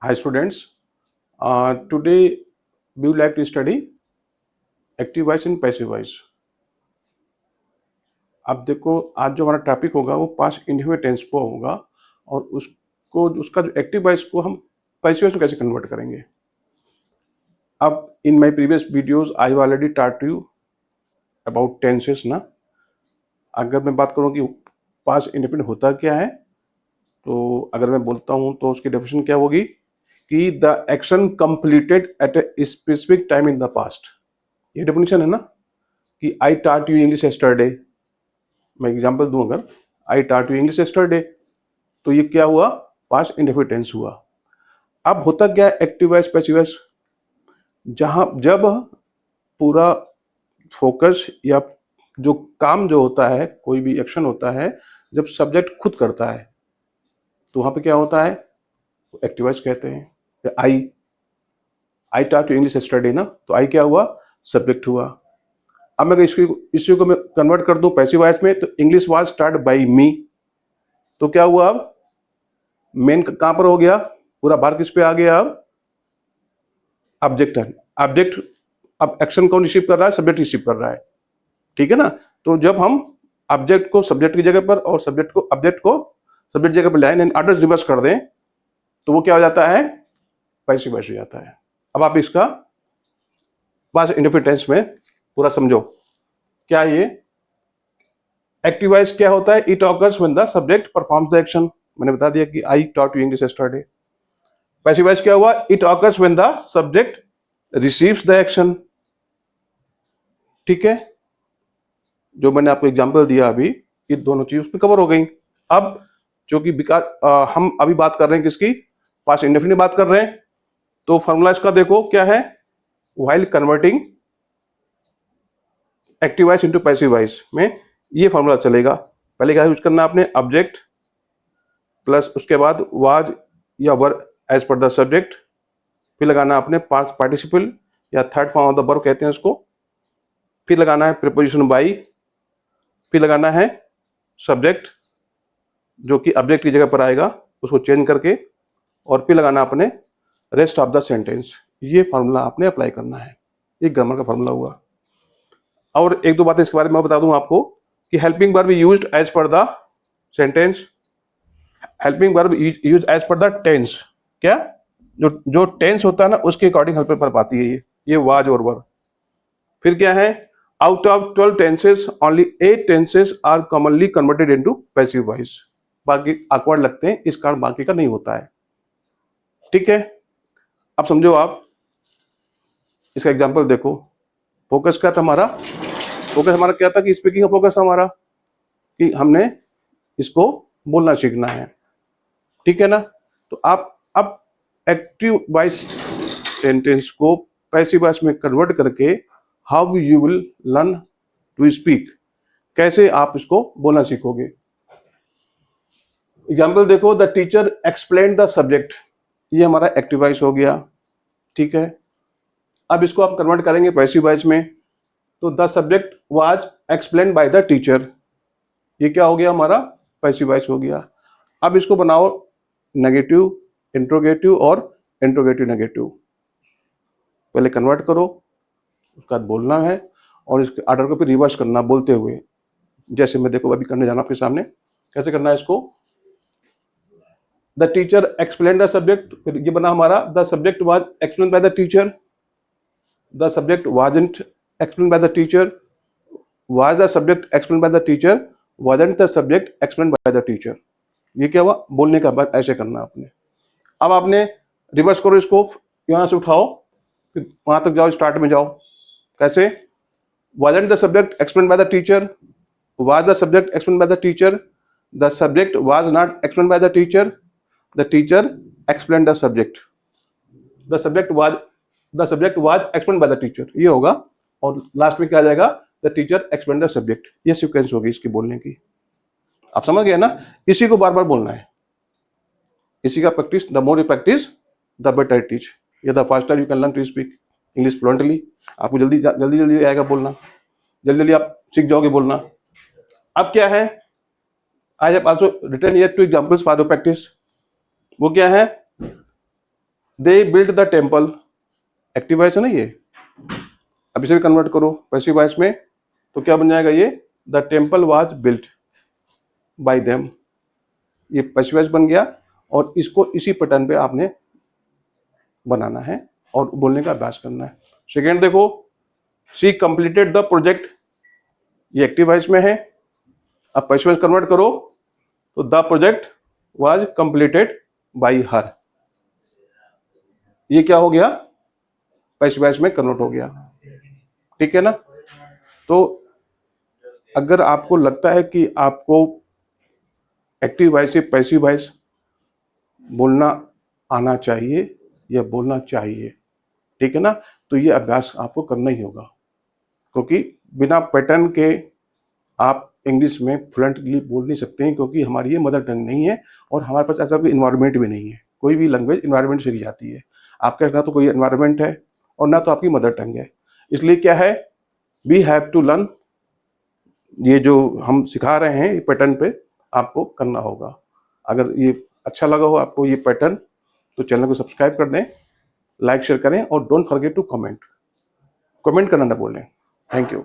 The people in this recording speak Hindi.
Hi students, today we would like to study active voice and passive voice. अब देखो आज जो हमारा टॉपिक होगा वो पास्ट इंडेफिनिट टेंस पर होगा और उसका जो एक्टिव वॉइस को हम पैसिव वॉइस में कैसे कन्वर्ट करेंगे. अब in my previous videos I already taught you about tenses ना. अगर मैं बात करूँ कि पास्ट इंडेफिनिट होता क्या है, तो अगर मैं बोलता हूँ तो उसकी डेफिनेशन क्या होगी कि the action completed at a specific time in the past. ये डेफिनेशन है ना कि I taught you English yesterday. मैं एग्जांपल दूं, अगर I taught you English yesterday तो ये क्या हुआ, पास्ट इंडेफिनिट टेंस हुआ. अब होता क्या है एक्टिव वॉइस पैसिव वॉइस, जब पूरा फोकस या जो काम जो होता है, कोई भी एक्शन होता है, जब सब्जेक्ट खुद करता है तो वहां पे क्या होता है, एक्टिव वॉइस कहते हैं. आई टॉट यू इंग्लिश यस्टरडे ना, तो आई क्या हुआ, सब्जेक्ट हुआ. अब मैं इसी को मैं कन्वर्ट कर दूं पैसिव वॉइस में, तो इंग्लिश वाज स्टार्ट बाय मी, तो क्या हुआ, अब मेन कहां पर हो गया, पूरा भार किस पे आ गया, अब ऑब्जेक्ट है. ऑब्जेक्ट अब एक्शन कौन रिसीव कर रहा है, सब्जेक्ट रिसीव कर रहा है. ठीक है ना. तो जब हम ऑब्जेक्ट को सब्जेक्ट की जगह पर और सब्जेक्ट को ऑब्जेक्ट को सब्जेक्ट जगह पर लाइन एंड ऑर्डर रिवर्स कर दें तो वो क्या हो जाता है, पैसिव वॉइस हो जाता है. अब आप इसका पास्ट इंडेफिनिट टेंस में पूरा समझो. क्या ये एक्टिव वॉइस क्या होता है, it occurs when the subject performs the action. मैंने बता दिया कि I taught you English yesterday. Passive voice क्या हुआ, it occurs when the subject receives the action. ठीक है, जो मैंने आपको एग्जांपल दिया अभी, ये दोनों चीज उसमें कवर हो गई. अब जो कि हम अभी बात कर रहे हैं किसकी, पास्ट इंडेफिनिट बात कर रहे हैं. तो फॉर्मूला इसका देखो क्या है, while converting active voice into passive voice में ये फॉर्मूला चलेगा. पहले क्या यूज करना आपने, ऑब्जेक्ट प्लस उसके बाद वाज या were as per the subject, फिर लगाना आपने पास्ट पार्टिसिपल या third form of the verb कहते हैं उसको, फिर लगाना है प्रीपोजिशन बाई, फिर लगाना है सब्जेक्ट जो कि ऑब्जेक्ट की जगह पर आएगा उसको चेंज करके, और फिर लगाना आपने रेस्ट ऑफ द सेंटेंस. ये फार्मूला आपने अप्लाई करना है. ये ग्रामर का फार्मूला हुआ. और एक दो बातें इसके बारे में बता दूं आपको कि helping verb used as per the sentence, helping verb use as per the tense. क्या, जो टेंस होता है ना उसके अकॉर्डिंग हेल्पिंग वर्ब आती है ये वाज और वर. फिर क्या है, out of 12 tenses only 8 tenses are commonly converted into passive voice. बाकी awkward लगते हैं, इस कारण बाकी का नहीं होता है. ठीक है, अब समझो आप इसका एग्जांपल देखो. फोकस क्या था हमारा, फोकस हमारा क्या था कि स्पीकिंग का फोकस हमारा कि हमने इसको बोलना सीखना है. ठीक है ना. तो आप अब एक्टिव वॉइस सेंटेंस को पैसिव वॉइस में कन्वर्ट करके how you will learn to speak, कैसे आप इसको बोलना सीखोगे. एग्जाम्पल देखो, the teacher explain the subject, ये हमारा एक्टिव वॉइस हो गया. ठीक है, अब इसको आप कन्वर्ट करेंगे पैसिव वॉइस में, तो the subject was explain by the teacher, ये क्या हो गया हमारा, पैसिव वॉइस हो गया. अब इसको बनाओ नेगेटिव, इंट्रोगेटिव और इंट्रोगेटिव नेगेटिव. पहले कन्वर्ट करो, उसके बाद बोलना है और इसके ऑर्डर को फिर रिवर्स करना बोलते हुए. जैसे मैं देखो अभी करने जाना आपके सामने, कैसे करना है इसको. The teacher explain the subject, फिर ये बना हमारा the subject was explain by the teacher, the subject wasn't explain by the teacher, was the subject explain by the teacher, wasn't the subject explain by the teacher. ये क्या हुआ, बोलने का बाद ऐसे करना आपने. अब आपने रिवर्स करो इसको, यहां से उठाओ, फिर वहां तक जाओ, स्टार्ट में जाओ. कैसे, wasn't the subject explain by the teacher, was the subject explain by the teacher, the subject was not explain by the teacher, the teacher explain the subject, the subject was explain by the teacher, ये होगा. और लास्ट में क्या आ जाएगा, the teacher explain the subject. ये सीक्वेंस होगी इसकी बोलने की. आप समझ गए ना. इसी को बार बार बोलना है, इसी का practice, the more you practice the better teach, या the faster you can learn to speak English fluently. आपको जल्दी जल्दी जल्दी आएगा बोलना, जल्दी जल्दी आप सीख जाओगे बोलना. अब क्या है, I have also written here two examples for the practice. वो क्या है, they build the temple, active voice है ना ये। अब इसे भी कन्वर्ट करो पैसिव वॉइस में, तो क्या बन जाएगा ये, the temple was built by them. ये पैसिव वॉइस बन गया और इसको इसी पैटर्न पे आपने बनाना है और बोलने का अभ्यास करना है। सेकेंड देखो, शी कंप्लीटेड द प्रोजेक्ट, ये एक्टिव वॉइस में है। अब पैसिव वॉइस कन्वर्ट करो तो the project was completed by हर, ये क्या हो गया, पैसिव वॉइस में कन्वर्ट हो गया। ठीक है ना। तो अगर आपको लगता है कि आपको एक्टिव वॉइस से पैसिव वॉइस बोलना आना चाहिए या बोलना चाहिए, ठीक है ना, तो ये अभ्यास आपको करना ही होगा, क्योंकि बिना पैटर्न के आप इंग्लिश में फ्लुएंटली बोल नहीं सकते हैं, क्योंकि हमारी ये मदर टंग नहीं है और हमारे पास ऐसा कोई इन्वायरमेंट भी नहीं है। कोई भी लैंग्वेज इन्वायरमेंट से की जाती है, आपके ना तो कोई इन्वायरमेंट है और ना तो आपकी मदर टंग है। इसलिए क्या है, वी हैव टू लर्न, ये जो हम सिखा रहे हैं ये पैटर्न पे आपको करना होगा। अगर ये अच्छा लगा हो आपको ये पैटर्न, तो चैनल को सब्सक्राइब कर दें, लाइक शेयर करें और don't forget to comment, comment करना ना भूलें। Thank you.